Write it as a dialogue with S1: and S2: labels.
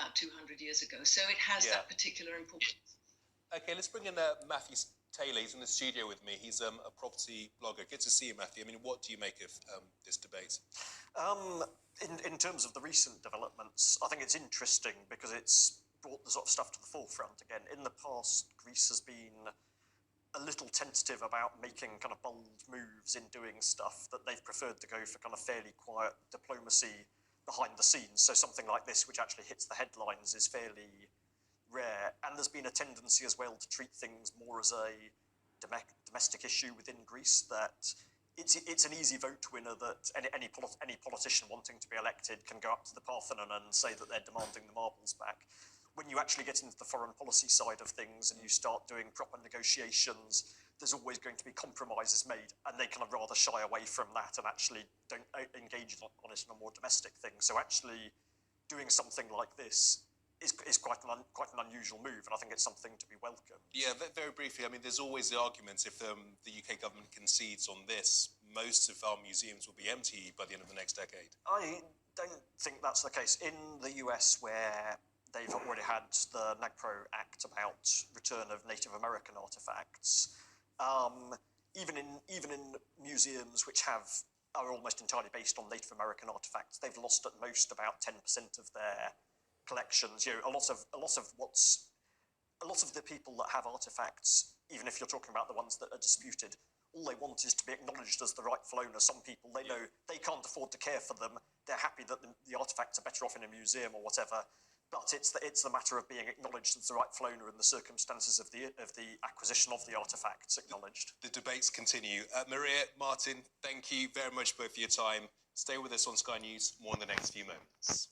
S1: about 200 years ago. So it has that particular importance.
S2: Okay, let's bring in Matthew Taylor. He's in the studio with me. He's a property blogger. Good to see you, Matthew. I mean, what do you make of this debate?
S3: In terms of the recent developments, I think it's interesting because it's brought the sort of stuff to the forefront again. In the past, Greece has been a little tentative about making kind of bold moves in doing stuff, that they've preferred to go for kind of fairly quiet diplomacy behind the scenes. So something like this, which actually hits the headlines, is fairly rare. And there's been a tendency as well to treat things more as a domestic issue within Greece, that it's an easy vote winner, that any politician wanting to be elected can go up to the Parthenon and say that they're demanding the marbles back. When you actually get into the foreign policy side of things and you start doing proper negotiations, there's always going to be compromises made, and they kind of rather shy away from that and actually don't engage on it in a more domestic thing. So actually doing something like this is quite an unusual move, and I think it's something to be welcomed.
S2: Yeah, very briefly, I mean, there's always the argument, if the UK government concedes on this, most of our museums will be empty by the end of the next decade.
S3: I don't think that's the case. In the US, where they've already had the NAGPRO Act about return of Native American artifacts, even in museums which are almost entirely based on Native American artifacts, they've lost at most about 10% of their collections. You know, a lot of the people that have artifacts, even if you're talking about the ones that are disputed, all they want is to be acknowledged as the rightful owner. Some people, they know they can't afford to care for them. They're happy that the artifacts are better off in a museum or whatever. But it's the matter of being acknowledged as the rightful owner and the circumstances of the acquisition of the artifacts acknowledged.
S2: The debates continue. Maria, Martin, thank you very much both for your time. Stay with us on Sky News. More in the next few moments.